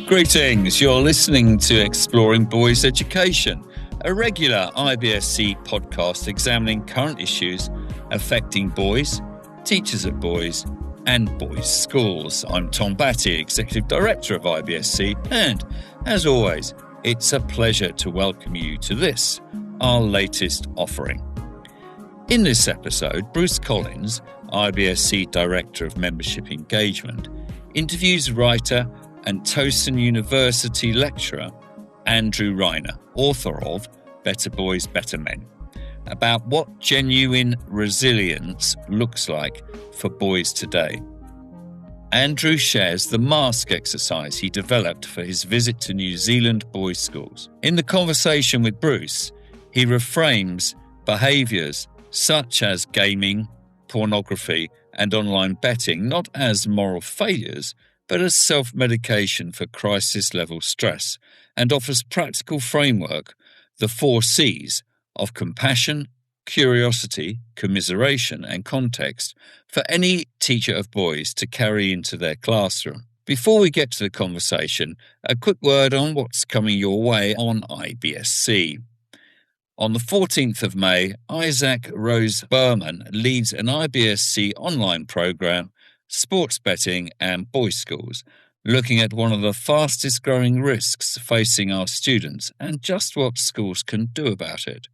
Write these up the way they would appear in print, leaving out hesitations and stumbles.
Greetings, you're listening to Exploring Boys Education, a regular IBSC podcast examining current issues affecting boys, teachers of boys, and boys' schools. I'm Tom Batty, Executive Director of IBSC, and as always, it's a pleasure to welcome you to this, our latest offering. In this episode, Bruce Collins, IBSC Director of Membership Engagement, interviews writer and Towson University lecturer Andrew Reiner, author of Better Boys, Better Men, about what genuine resilience looks like for boys today. Andrew shares the mask exercise he developed for his visit to New Zealand boys' schools. In the conversation with Bruce, he reframes behaviours such as gaming, pornography, and online betting not as moral failures, but as self-medication for crisis-level stress, and offers practical framework, the 4 C's of compassion, curiosity, commiseration, and context for any teacher of boys to carry into their classroom. Before we get to the conversation, a quick word on what's coming your way on IBSC. On the 14th of May, Isaac Rose Berman leads an IBSC online program, Sports Betting and Boys' Schools, looking at one of the fastest growing risks facing our students and just what schools can do about it.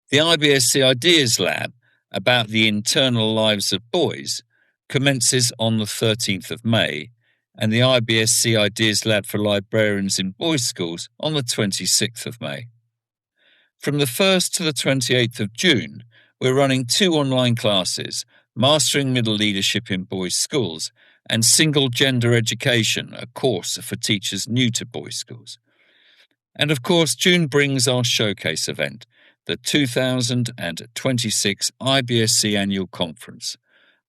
The IBSC Ideas Lab about the internal lives of boys commences on the 13th of May, and the IBSC Ideas Lab for Librarians in Boys' Schools on the 26th of May. From the 1st to the 28th of June, we're running 2 online classes, Mastering Middle Leadership in Boys' Schools and Single Gender Education, a course for teachers new to boys' schools. And of course, June brings our showcase event, the 2026 IBSC Annual Conference,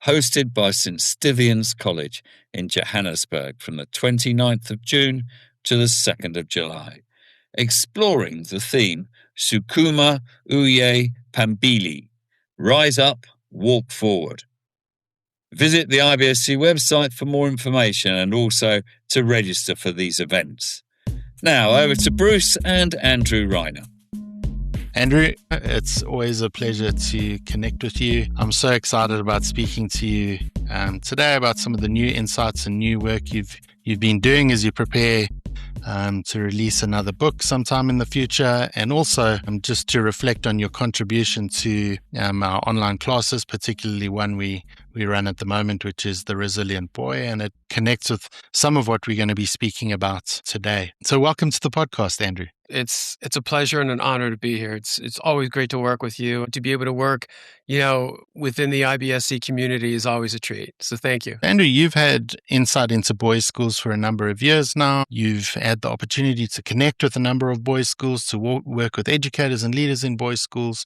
hosted by St. Stithians College in Johannesburg from the 29th of June to the 2nd of July, exploring the theme Sukuma Uye Pambili, Rise Up, Walk Forward. Visit the IBSC website for more information and also to register for these events. Now over to Bruce and Andrew Reiner. Andrew, it's always a pleasure to connect with you. I'm so excited about speaking to you today about some of the new insights and new work you've been doing as you prepare to release another book sometime in the future, and also just to reflect on your contribution to our online classes, particularly one we run at the moment, which is The Resilient Boy, and it connects with some of what we're going to be speaking about today. So welcome to the podcast, Andrew. It's a pleasure and an honor to be here. It's always great to work with you. To be able to work, within the IBSC community is always a treat. So thank you. Andrew, you've had insight into boys' schools for a number of years now. You've had the opportunity to connect with a number of boys' schools, to work with educators and leaders in boys' schools.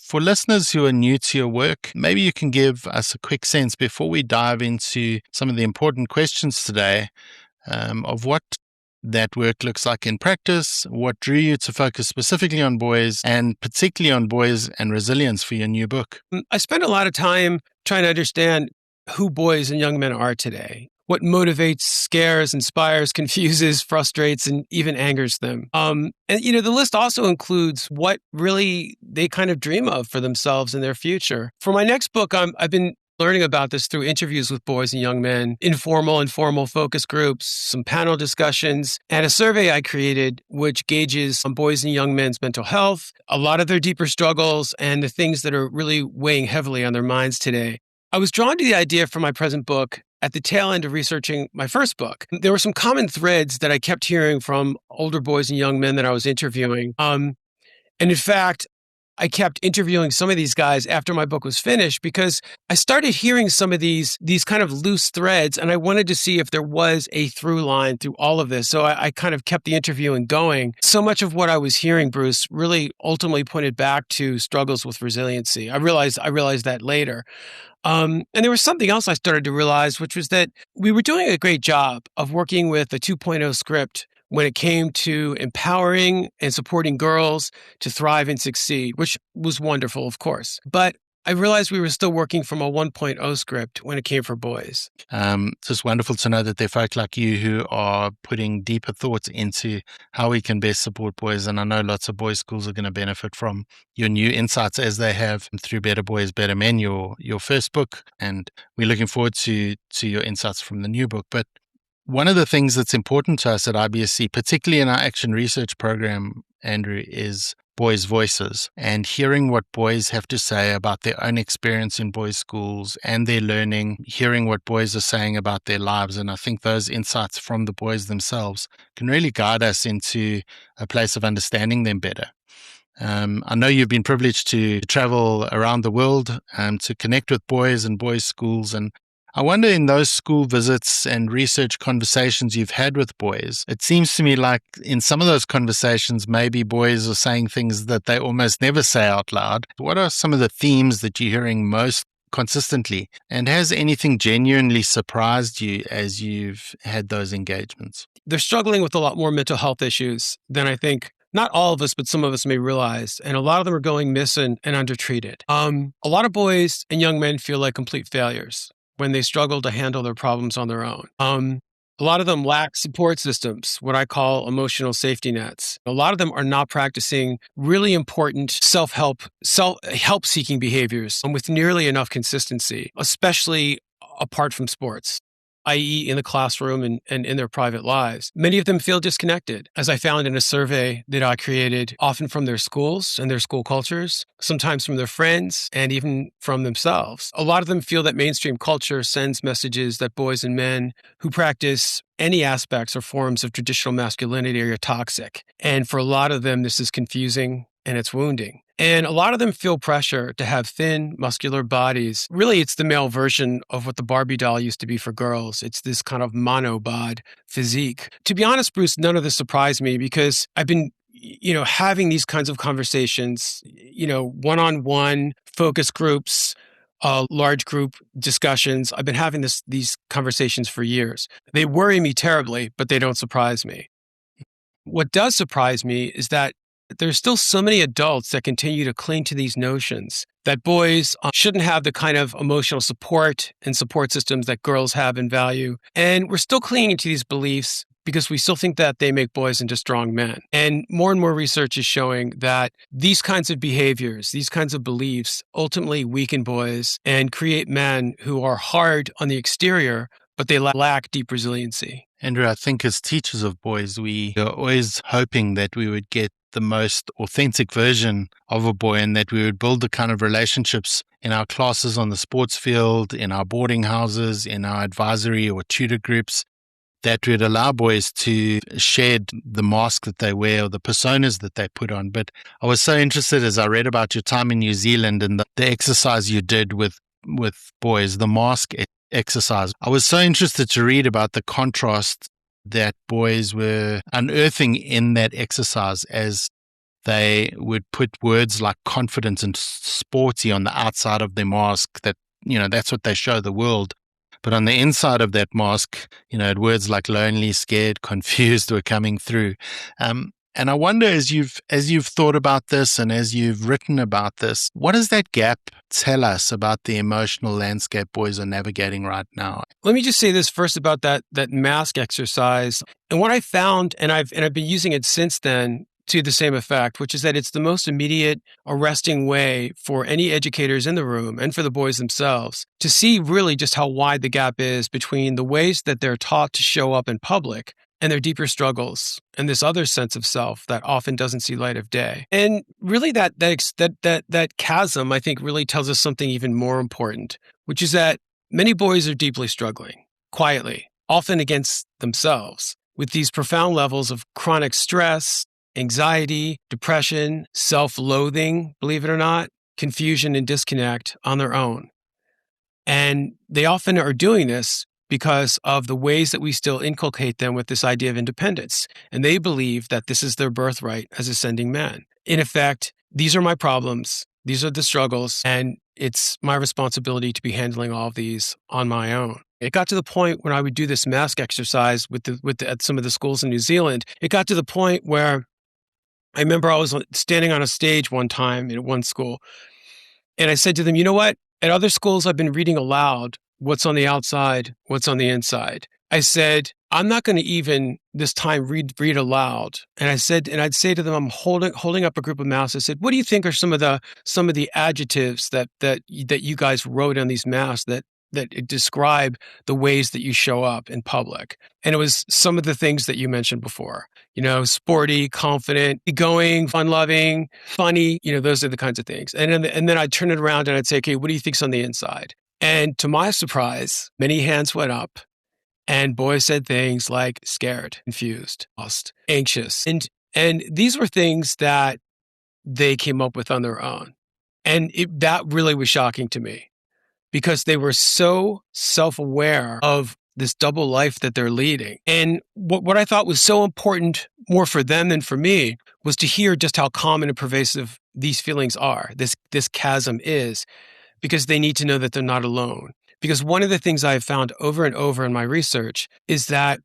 For listeners who are new to your work, maybe you can give us a quick sense before we dive into some of the important questions today of what that work looks like in practice, what drew you to focus specifically on boys and particularly on boys and resilience for your new book. I spent a lot of time trying to understand who boys and young men are today, what motivates, scares, inspires, confuses, frustrates, and even angers them. The list also includes what really they kind of dream of for themselves in their future. For my next book, I've been learning about this through interviews with boys and young men, informal and formal focus groups, some panel discussions, and a survey I created which gauges boys and young men's mental health, a lot of their deeper struggles, and the things that are really weighing heavily on their minds today. I was drawn to the idea for my present book at the tail end of researching my first book. There were some common threads that I kept hearing from older boys and young men that I was interviewing. And in fact, I kept interviewing some of these guys after my book was finished because I started hearing some of these kind of loose threads, and I wanted to see if there was a through line through all of this. So I kind of kept the interviewing going. So much of what I was hearing, Bruce, really ultimately pointed back to struggles with resiliency. I realized that later. And there was something else I started to realize, which was that we were doing a great job of working with a 2.0 script when it came to empowering and supporting girls to thrive and succeed, which was wonderful, of course. But I realized we were still working from a 1.0 script when it came for boys. It's just wonderful to know that there are folk like you who are putting deeper thoughts into how we can best support boys. And I know lots of boys' schools are going to benefit from your new insights as they have through Better Boys, Better Men, your first book. And we're looking forward to your insights from the new book. But one of the things that's important to us at IBSC, particularly in our action research program, Andrew, is boys' voices and hearing what boys have to say about their own experience in boys' schools and their learning, hearing what boys are saying about their lives. And I think those insights from the boys themselves can really guide us into a place of understanding them better. I know you've been privileged to travel around the world to connect with boys and boys' schools. And I wonder, in those school visits and research conversations you've had with boys, it seems to me like in some of those conversations, maybe boys are saying things that they almost never say out loud. What are some of the themes that you're hearing most consistently? And has anything genuinely surprised you as you've had those engagements? They're struggling with a lot more mental health issues than I think not all of us, but some of us may realize. And a lot of them are going missing and undertreated. A lot of boys and young men feel like complete failures when they struggle to handle their problems on their own. A lot of them lack support systems, what I call emotional safety nets. A lot of them are not practicing really important help-seeking behaviors with nearly enough consistency, especially apart from sports, i.e. in the classroom and in their private lives. Many of them feel disconnected, as I found in a survey that I created, often from their schools and their school cultures, sometimes from their friends, and even from themselves. A lot of them feel that mainstream culture sends messages that boys and men who practice any aspects or forms of traditional masculinity are toxic. And for a lot of them, this is confusing and it's wounding. And a lot of them feel pressure to have thin, muscular bodies. Really, it's the male version of what the Barbie doll used to be for girls. It's this kind of monobod physique. To be honest, Bruce, none of this surprised me because I've been, having these kinds of conversations, one-on-one focus groups, large group discussions. I've been having these conversations for years. They worry me terribly, but they don't surprise me. What does surprise me is that there's still so many adults that continue to cling to these notions that boys shouldn't have the kind of emotional support and support systems that girls have and value. And we're still clinging to these beliefs because we still think that they make boys into strong men. And more research is showing that these kinds of behaviors, these kinds of beliefs ultimately weaken boys and create men who are hard on the exterior, but they lack deep resiliency. Andrew, I think as teachers of boys, we are always hoping that we would get the most authentic version of a boy and that we would build the kind of relationships in our classes on the sports field, in our boarding houses, in our advisory or tutor groups that would allow boys to shed the mask that they wear or the personas that they put on. But I was so interested as I read about your time in New Zealand and the exercise you did with boys, the mask exercise. I was so interested to read about the contrast that boys were unearthing in that exercise as they would put words like confident and sporty on the outside of their mask that, that's what they show the world. But on the inside of that mask, words like lonely, scared, confused were coming through. And I wonder, as you've thought about this and as you've written about this, what does that gap tell us about the emotional landscape boys are navigating right now? Let me just say this first about that mask exercise. And what I found, and I've been using it since then to the same effect, which is that it's the most immediate, arresting way for any educators in the room and for the boys themselves to see really just how wide the gap is between the ways that they're taught to show up in public and their deeper struggles and this other sense of self that often doesn't see light of day. And really that chasm, I think, really tells us something even more important, which is that many boys are deeply struggling, quietly, often against themselves, with these profound levels of chronic stress, anxiety, depression, self-loathing, believe it or not, confusion and disconnect on their own. And they often are doing this because of the ways that we still inculcate them with this idea of independence. And they believe that this is their birthright as ascending men. In effect, these are my problems, these are the struggles, and it's my responsibility to be handling all of these on my own. It got to the point when I would do this mask exercise at some of the schools in New Zealand, it got to the point where I remember I was standing on a stage one time at one school, And I said to them, you know what? At other schools, I've been reading aloud what's on the outside, what's on the inside. I said, I'm not going to even this time read aloud. And I'd say to them, I'm holding up a group of masks. I said, what do you think are some of the adjectives that you guys wrote on these masks that describe the ways that you show up in public? And it was some of the things that you mentioned before, sporty, confident, going, fun-loving, funny, those are the kinds of things. And then I'd turn it around and I'd say, okay, what do you think's on the inside? And to my surprise, many hands went up. And boys said things like scared, confused, lost, anxious. And these were things that they came up with on their own. And that really was shocking to me because they were so self-aware of this double life that they're leading. And what I thought was so important, more for them than for me, was to hear just how common and pervasive these feelings are, this chasm is, because they need to know that they're not alone. Because one of the things I've found over and over in my research is that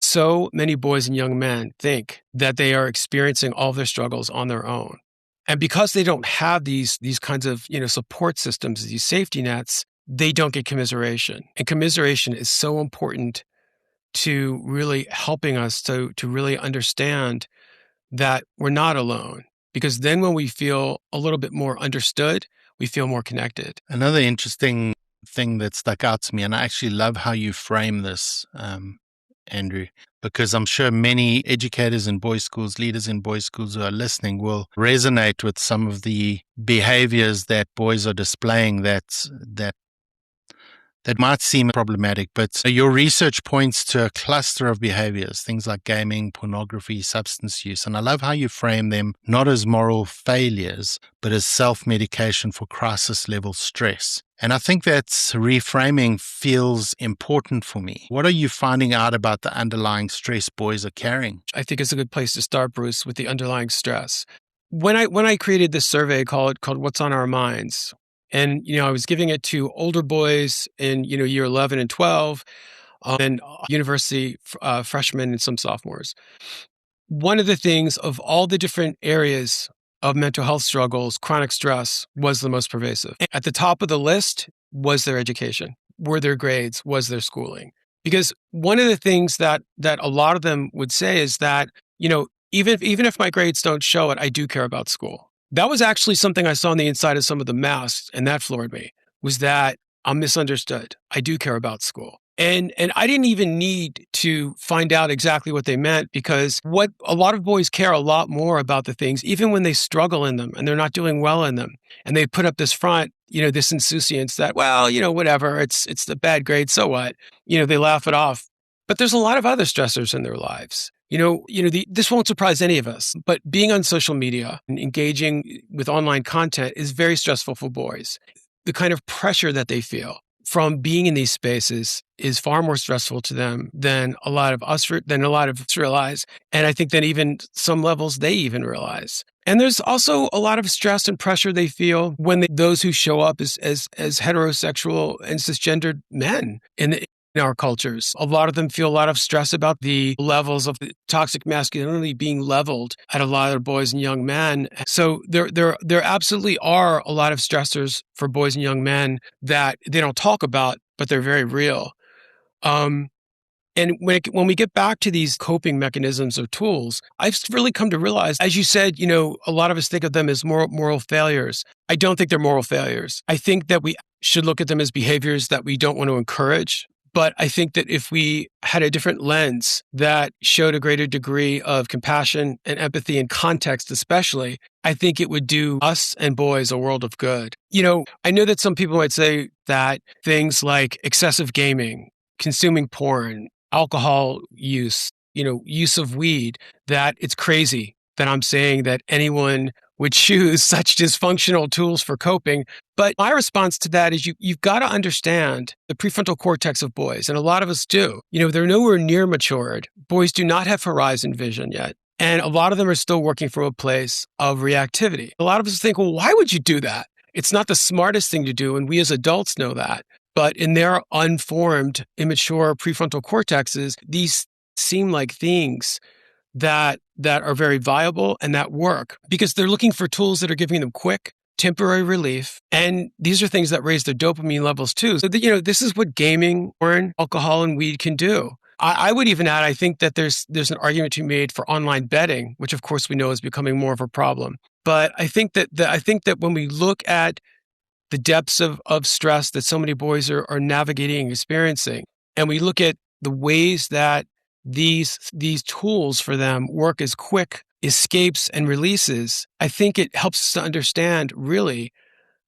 so many boys and young men think that they are experiencing all of their struggles on their own. And because they don't have these kinds of, support systems, these safety nets, they don't get commiseration. And commiseration is so important to really helping us to really understand that we're not alone. Because then when we feel a little bit more understood, we feel more connected. Another interesting thing that stuck out to me, and I actually love how you frame this, Andrew, because I'm sure many educators in boys' schools, leaders in boys' schools who are listening will resonate with some of the behaviors that boys are displaying that might seem problematic. But your research points to a cluster of behaviors, things like gaming, pornography, substance use. And I love how you frame them not as moral failures, but as self-medication for crisis-level stress. And I think that reframing feels important for me. What are you finding out about the underlying stress boys are carrying? I think it's a good place to start, Bruce, with the underlying stress. When I created this survey called What's on Our Minds, and, I was giving it to older boys in, year 11 and 12, and university freshmen and some sophomores. One of the things of all the different areas of mental health struggles, chronic stress was the most pervasive. At the top of the list was their education, were their grades, was their schooling. Because one of the things that a lot of them would say is that, even if my grades don't show it, I do care about school. That was actually something I saw on the inside of some of the masks, and that floored me, was that I'm misunderstood. I do care about school. And I didn't even need to find out exactly what they meant, because what a lot of boys care a lot more about the things, even when they struggle in them and they're not doing well in them. And they put up this front, this insouciance that, well, whatever, it's the bad grade, so what? They laugh it off. But there's a lot of other stressors in their lives. This won't surprise any of us, but being on social media and engaging with online content is very stressful for boys. The kind of pressure that they feel from being in these spaces is far more stressful to them than a lot of us realize. And I think that even some levels they even realize. And there's also a lot of stress and pressure they feel when those who show up as heterosexual and cisgendered men in our cultures. A lot of them feel a lot of stress about the levels of the toxic masculinity being leveled at a lot of boys and young men. So there absolutely are a lot of stressors for boys and young men that they don't talk about, but they're very real. And when we get back to these coping mechanisms or tools, I've really come to realize, as you said, a lot of us think of them as moral failures. I don't think they're moral failures. I think that we should look at them as behaviors that we don't want to encourage. But I think that if we had a different lens that showed a greater degree of compassion and empathy and context especially, I think it would do us and boys a world of good. I know that some people might say that things like excessive gaming, consuming porn, alcohol use, use of weed, that it's crazy that I'm saying that anyone would choose such dysfunctional tools for coping. But my response to that is you've got to understand the prefrontal cortex of boys, and a lot of us do. They're nowhere near matured. Boys do not have horizon vision yet. And a lot of them are still working from a place of reactivity. A lot of us think, well, why would you do that? It's not the smartest thing to do, and we as adults know that. But in their unformed, immature prefrontal cortexes, these seem like things that are very viable and that work because they're looking for tools that are giving them quick, temporary relief. And these are things that raise their dopamine levels too. So, this is what gaming, porn, alcohol, and weed can do. I would even add, I think that there's an argument to be made for online betting, which of course we know is becoming more of a problem. But I think that when we look at the depths of stress that so many boys are navigating and experiencing, and we look at the ways that these tools for them work as quick escapes and releases, I think it helps us to understand really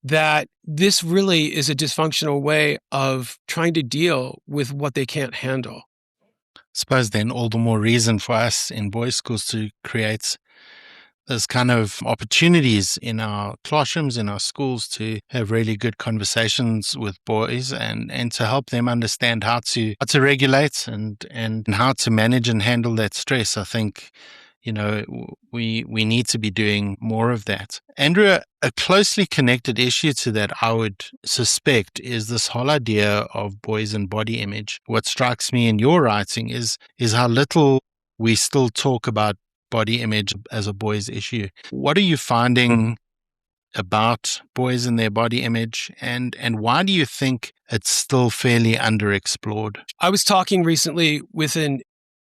that this really is a dysfunctional way of trying to deal with what they can't handle. I suppose then all the more reason for us in boys' schools to create those kind of opportunities in our classrooms, in our schools, to have really good conversations with boys and to help them understand how to regulate and how to manage and handle that stress. I think, we need to be doing more of that. Andrew, a closely connected issue to that, I would suspect, is this whole idea of boys and body image. What strikes me in your writing is how little we still talk about body image as a boys issue. What are you finding about boys and their body image, and why do you think it's still fairly underexplored? I was talking recently with an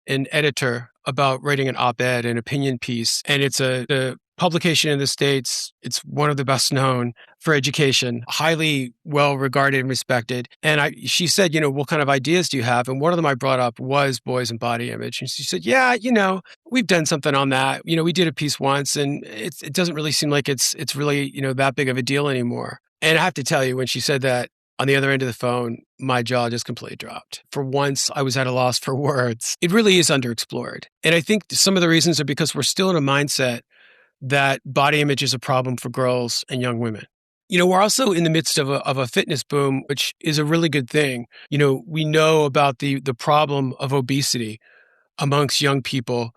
editor about writing an op-ed, an opinion piece, and it's a publication in the States. It's one of the best known for education, highly well regarded and respected. And she said, what kind of ideas do you have? And one of them I brought up was boys and body image. And she said, yeah, we've done something on that. We did a piece once, and it doesn't really seem like it's really, that big of a deal anymore. And I have to tell you, when she said that, on the other end of the phone, my jaw just completely dropped. For once, I was at a loss for words. It really is underexplored. And I think some of the reasons are because we're still in a mindset that body image is a problem for girls and young women. We're also in the midst of a fitness boom, which is a really good thing. We know about the problem of obesity amongst young people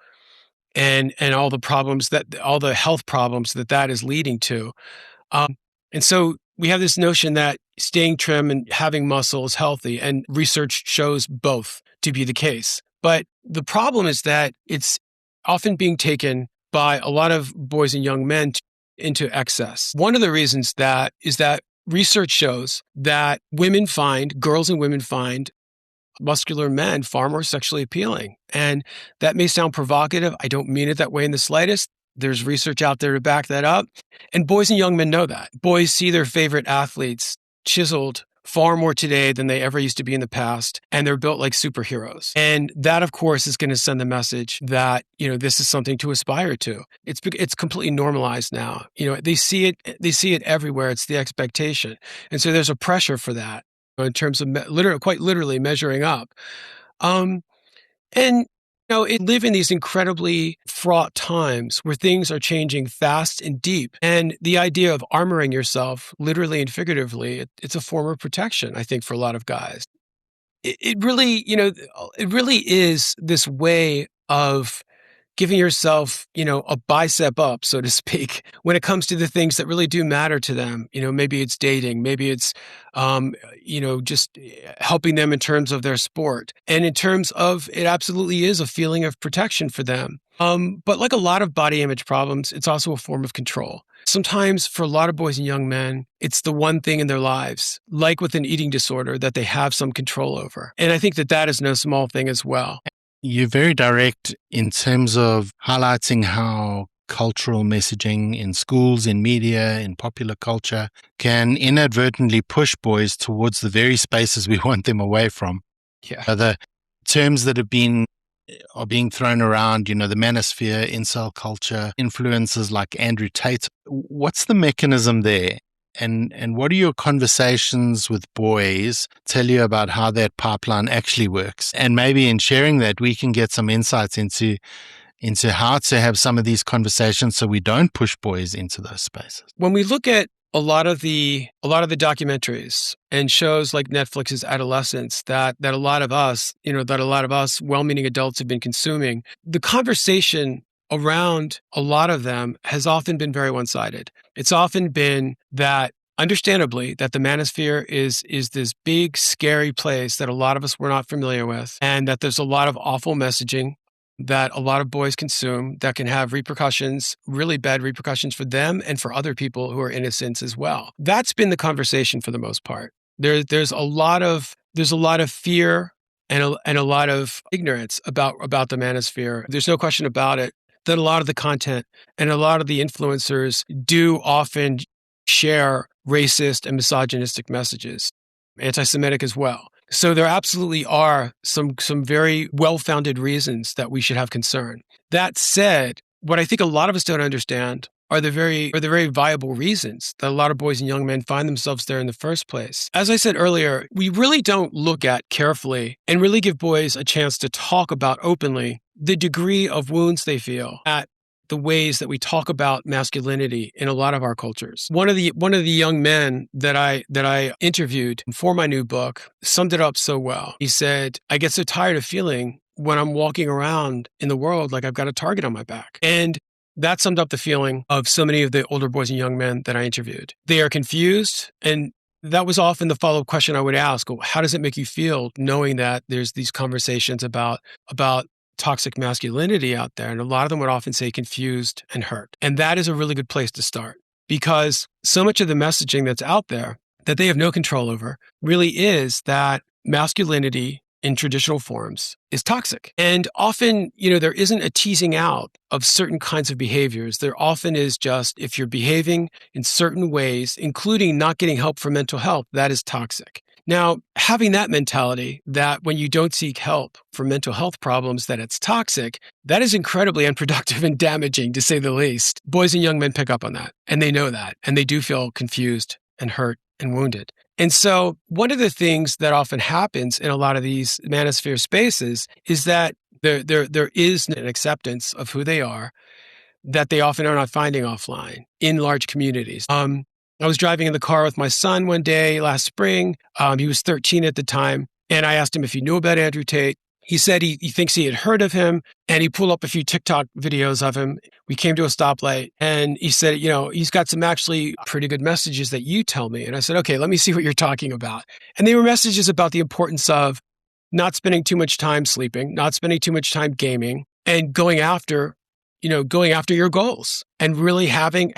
and all the health problems that is leading to. And so we have this notion that staying trim and having muscle is healthy, and research shows both to be the case. But the problem is that it's often being taken by a lot of boys and young men into excess. One of the reasons is that research shows that girls and women find muscular men far more sexually appealing. And that may sound provocative. I don't mean it that way in the slightest. There's research out there to back that up. And boys and young men know that. Boys see their favorite athletes chiseled far more today than they ever used to be in the past, and they're built like superheroes. And that, of course, is going to send the message that, this is something to aspire to. It's completely normalized now. They see it everywhere. It's the expectation. And so there's a pressure for that in terms of quite literally measuring up. And it live in these incredibly fraught times where things are changing fast and deep. And the idea of armoring yourself, literally and figuratively, it's a form of protection, I think, for a lot of guys. It really is this way of giving yourself, a bicep up, so to speak, when it comes to the things that really do matter to them. Maybe it's dating, maybe it's, just helping them in terms of their sport. And in terms of, it absolutely is a feeling of protection for them. But like a lot of body image problems, it's also a form of control. Sometimes for a lot of boys and young men, it's the one thing in their lives, like with an eating disorder, that they have some control over. And I think that is no small thing as well. You're very direct in terms of highlighting how cultural messaging in schools, in media, in popular culture can inadvertently push boys towards the very spaces we want them away from. Yeah. The terms that are being thrown around, the manosphere, incel culture, influences like Andrew Tate. What's the mechanism there? And what do your conversations with boys tell you about how that pipeline actually works? And maybe in sharing that, we can get some insights into how to have some of these conversations so we don't push boys into those spaces. When we look at a lot of the documentaries and shows like Netflix's Adolescence that a lot of us well-meaning adults have been consuming, the conversation around a lot of them has often been very one-sided. It's often been that, understandably, that the manosphere is this big, scary place that a lot of us were not familiar with, and that there's a lot of awful messaging that a lot of boys consume that can have repercussions, really bad repercussions for them and for other people who are innocents as well. That's been the conversation for the most part. There's a lot of fear and a lot of ignorance about the manosphere. There's no question about it that a lot of the content and a lot of the influencers do often share racist and misogynistic messages, anti-Semitic as well. So there absolutely are some very well-founded reasons that we should have concern. That said, what I think a lot of us don't understand are the very viable reasons that a lot of boys and young men find themselves there in the first place. As I said earlier, we really don't look at carefully and really give boys a chance to talk about openly the degree of wounds they feel at the ways that we talk about masculinity in a lot of our cultures. One of the young men that I interviewed for my new book summed it up so well. He said, "I get so tired of feeling when I'm walking around in the world like I've got a target on my back." And that summed up the feeling of so many of the older boys and young men that I interviewed. They are confused, and that was often the follow-up question I would ask. Well, how does it make you feel knowing that there's these conversations about toxic masculinity out there? And a lot of them would often say confused and hurt. And that is a really good place to start, because so much of the messaging that's out there that they have no control over really is that masculinity in traditional forms is toxic. And often, there isn't a teasing out of certain kinds of behaviors. There often is just, if you're behaving in certain ways, including not getting help for mental health, that is toxic. Now, having that mentality that when you don't seek help for mental health problems, that it's toxic, that is incredibly unproductive and damaging, to say the least. Boys and young men pick up on that, and they know that, and they do feel confused and hurt and wounded. And so one of the things that often happens in a lot of these manosphere spaces is that there is an acceptance of who they are that they often are not finding offline in large communities. I was driving in the car with my son one day last spring. He was 13 at the time. And I asked him if he knew about Andrew Tate. He said he thinks he had heard of him, and he pulled up a few TikTok videos of him. We came to a stoplight, and he said, he's got some actually pretty good messages that you tell me. And I said, okay, let me see what you're talking about. And they were messages about the importance of not spending too much time sleeping, not spending too much time gaming, and going after your goals, and really having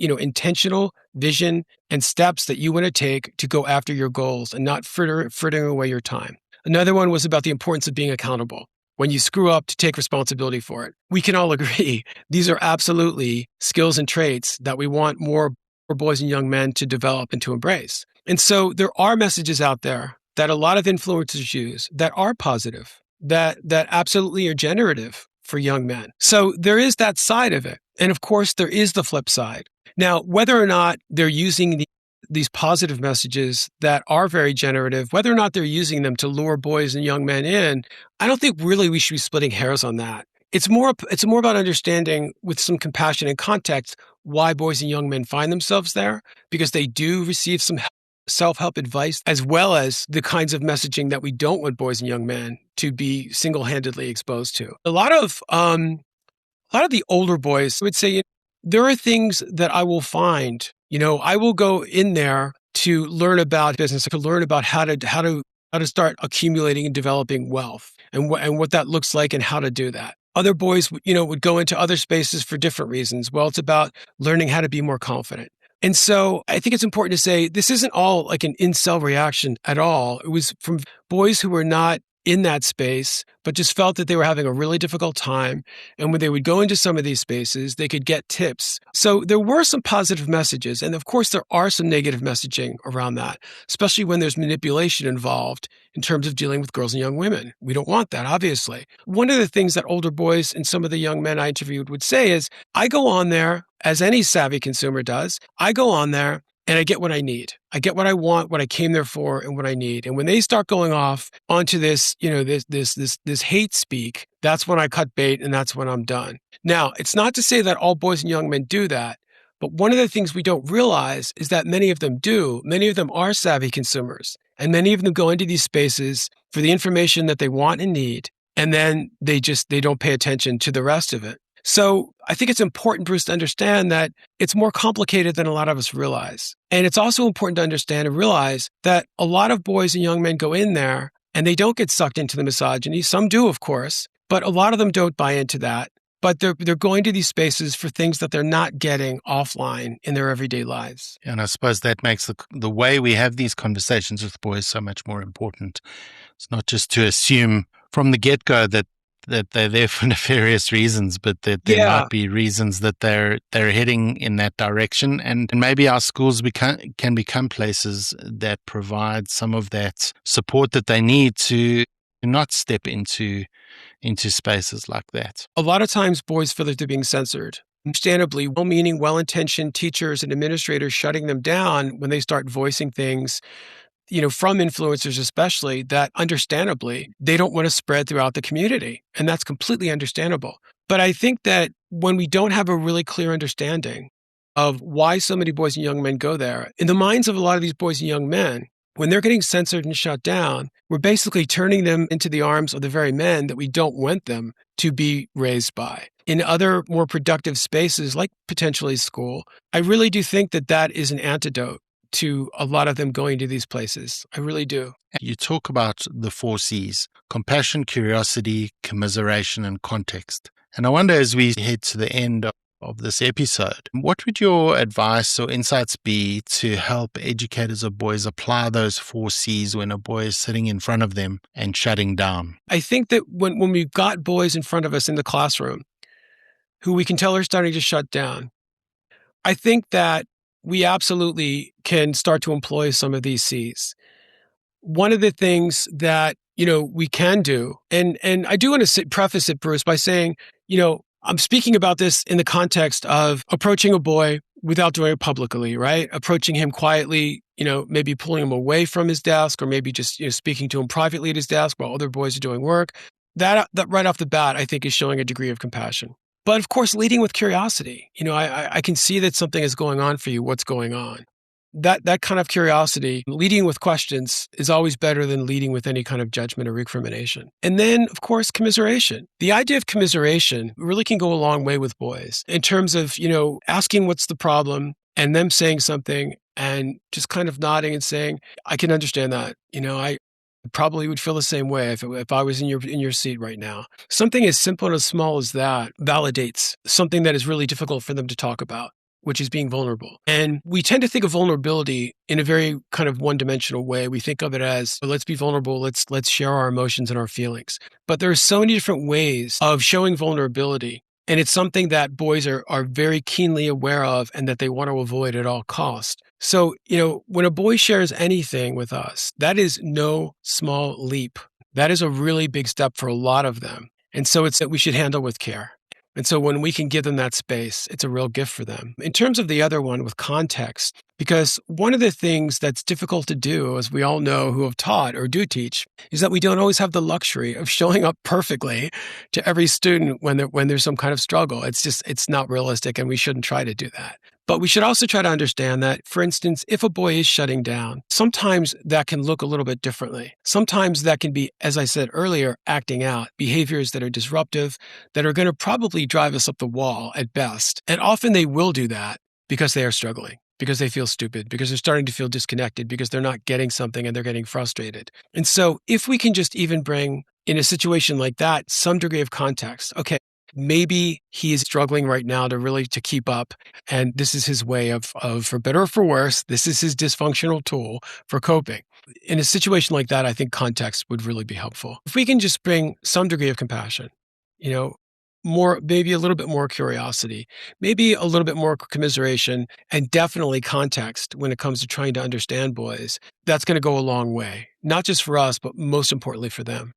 intentional vision and steps that you want to take to go after your goals and not frittering away your time. Another one was about the importance of being accountable. When you screw up, to take responsibility for it. We can all agree these are absolutely skills and traits that we want more boys and young men to develop and to embrace. And so there are messages out there that a lot of influencers use that are positive, that absolutely are generative for young men. So there is that side of it. And of course, there is the flip side. Now, whether or not they're using these positive messages that are very generative, whether or not they're using them to lure boys and young men in, I don't think really we should be splitting hairs on that. It's more about understanding with some compassion and context why boys and young men find themselves there, because they do receive some self-help advice, as well as the kinds of messaging that we don't want boys and young men to be single-handedly exposed to. A lot of the older boys would say, there are things that I will find. I will go in there to learn about business, to learn about how to start accumulating and developing wealth, and what that looks like and how to do that. Other boys, would go into other spaces for different reasons. Well, it's about learning how to be more confident. And so I think it's important to say this isn't all like an incel reaction at all. It was from boys who were not in that space, but just felt that they were having a really difficult time. And when they would go into some of these spaces, they could get tips. So there were some positive messages. And of course, there are some negative messaging around that, especially when there's manipulation involved in terms of dealing with girls and young women. We don't want that, obviously. One of the things that older boys and some of the young men I interviewed would say is, I go on there, as any savvy consumer does, I go on there and I get what I need. I get what I want, what I came there for, and what I need. And when they start going off onto this, this hate speak, that's when I cut bait, and that's when I'm done. Now, it's not to say that all boys and young men do that, but one of the things we don't realize is that many of them do. Many of them are savvy consumers, and many of them go into these spaces for the information that they want and need, and then they don't pay attention to the rest of it. So I think it's important, Bruce, to understand that it's more complicated than a lot of us realize. And it's also important to understand and realize that a lot of boys and young men go in there and they don't get sucked into the misogyny. Some do, of course, But a lot of them don't buy into that. But they're going to these spaces for things that they're not getting offline in their everyday lives. And I suppose that makes the way we have these conversations with boys so much more important. It's not just to assume from the get-go that they're there for nefarious reasons, but that there might be reasons that they're heading in that direction. And maybe our schools can become places that provide some of that support that they need to not step into spaces like that. A lot of times boys feel that they're being censored. Understandably, well-meaning, well-intentioned teachers and administrators shutting them down when they start voicing things, from influencers especially, that understandably, they don't want to spread throughout the community. And that's completely understandable. But I think that when we don't have a really clear understanding of why so many boys and young men go there, in the minds of a lot of these boys and young men, when they're getting censored and shut down, we're basically turning them into the arms of the very men that we don't want them to be raised by. In other more productive spaces, like potentially school, I really do think that that is an antidote to a lot of them going to these places. I really do. You talk about the 4 C's: compassion, curiosity, commiseration, and context. And I wonder, as we head to the end of this episode, what would your advice or insights be to help educators of boys apply those 4 C's when a boy is sitting in front of them and shutting down? I think that when we've got boys in front of us in the classroom who we can tell are starting to shut down, I think that we absolutely can start to employ some of these C's. One of the things that, we can do, and I do want to preface it, Bruce, by saying, I'm speaking about this in the context of approaching a boy without doing it publicly, right? Approaching him quietly, maybe pulling him away from his desk, or maybe just speaking to him privately at his desk while other boys are doing work. That right off the bat, I think, is showing a degree of compassion. But of course, leading with curiosity. I can see that something is going on for you. What's going on? That kind of curiosity, leading with questions, is always better than leading with any kind of judgment or recrimination. And then, of course, commiseration. The idea of commiseration really can go a long way with boys in terms of, asking what's the problem and them saying something and just kind of nodding and saying, I can understand that. I probably would feel the same way if I was in your seat right now. Something as simple and as small as that validates something that is really difficult for them to talk about, which is being vulnerable. And we tend to think of vulnerability in a very kind of one-dimensional way. We think of it as, let's be vulnerable, let's share our emotions and our feelings. But there are so many different ways of showing vulnerability. And it's something that boys are very keenly aware of and that they want to avoid at all costs. So, when a boy shares anything with us, that is no small leap. That is a really big step for a lot of them. And so it's that we should handle with care. And so when we can give them that space, it's a real gift for them. In terms of the other one with context, because one of the things that's difficult to do, as we all know who have taught or do teach, is that we don't always have the luxury of showing up perfectly to every student when there's some kind of struggle. It's not realistic, and we shouldn't try to do that. But we should also try to understand that, for instance, if a boy is shutting down, sometimes that can look a little bit differently. Sometimes that can be, as I said earlier, acting out behaviors that are disruptive, that are going to probably drive us up the wall at best. And often they will do that because they are struggling, because they feel stupid, because they're starting to feel disconnected, because they're not getting something and they're getting frustrated. And so if we can just even bring, in a situation like that, some degree of context, okay, maybe he is struggling right now to keep up. And this is his way of, for better or for worse, this is his dysfunctional tool for coping. In a situation like that, I think context would really be helpful. If we can just bring some degree of compassion, maybe a little bit more curiosity, maybe a little bit more commiseration, and definitely context when it comes to trying to understand boys, that's going to go a long way, not just for us, but most importantly for them.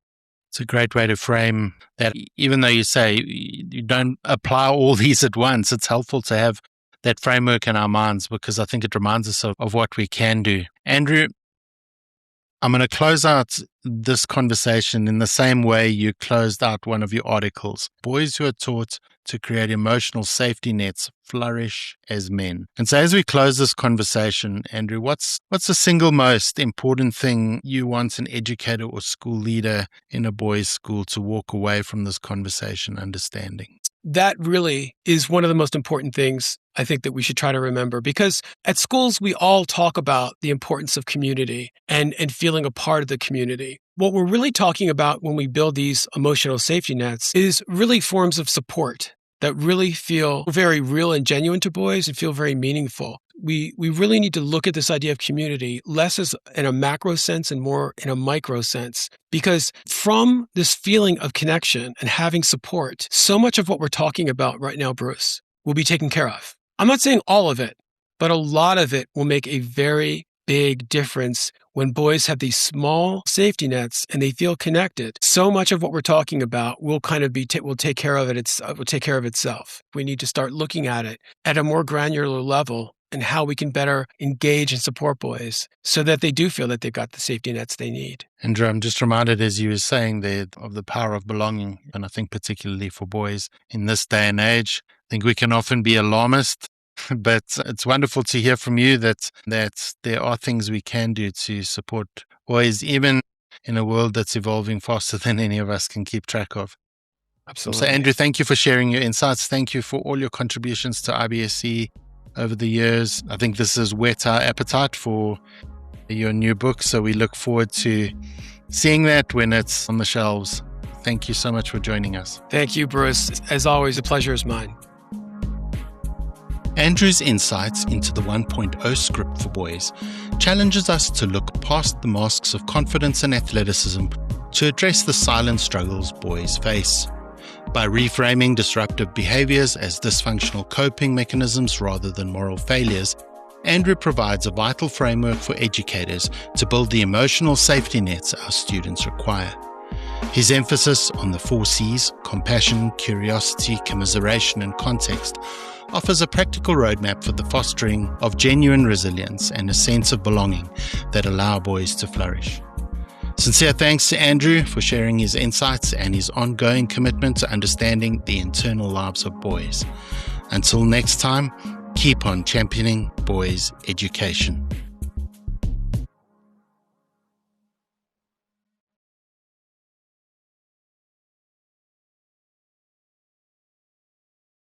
It's a great way to frame that. Even though you say you don't apply all these at once, it's helpful to have that framework in our minds, because I think it reminds us of what we can do. Andrew, I'm going to close out this conversation in the same way you closed out one of your articles. Boys who are taught to create emotional safety nets flourish as men. And so as we close this conversation, Andrew, what's the single most important thing you want an educator or school leader in a boys' school to walk away from this conversation understanding? That really is one of the most important things I think that we should try to remember, because at schools, we all talk about the importance of community and feeling a part of the community. What we're really talking about when we build these emotional safety nets is really forms of support that really feel very real and genuine to boys and feel very meaningful. We really need to look at this idea of community less as in a macro sense and more in a micro sense, because from this feeling of connection and having support, so much of what we're talking about right now, Bruce, will be taken care of. I'm not saying all of it, but a lot of it will make a very big difference when boys have these small safety nets and they feel connected. So much of what we're talking about will kind of will take care of it. Will take care of itself. We need to start looking at it at a more granular level and how we can better engage and support boys so that they do feel that they've got the safety nets they need. Andrew, I'm just reminded, as you were saying there, of the power of belonging. And I think particularly for boys in this day and age, I think we can often be alarmist, but it's wonderful to hear from you that there are things we can do to support boys, even in a world that's evolving faster than any of us can keep track of. Absolutely. So, Andrew, thank you for sharing your insights. Thank you for all your contributions to IBSC over the years. I think this has whet our appetite for your new book, so we look forward to seeing that when it's on the shelves. Thank you so much for joining us. Thank you, Bruce. As always, the pleasure is mine. Andrew's insights into the 1.0 script for boys challenges us to look past the masks of confidence and athleticism to address the silent struggles boys face. By reframing disruptive behaviors as dysfunctional coping mechanisms rather than moral failures, Andrew provides a vital framework for educators to build the emotional safety nets our students require. His emphasis on the 4 C's, compassion, curiosity, commiseration, and context, offers a practical roadmap for the fostering of genuine resilience and a sense of belonging that allow boys to flourish. Sincere thanks to Andrew for sharing his insights and his ongoing commitment to understanding the internal lives of boys. Until next time, keep on championing boys' education.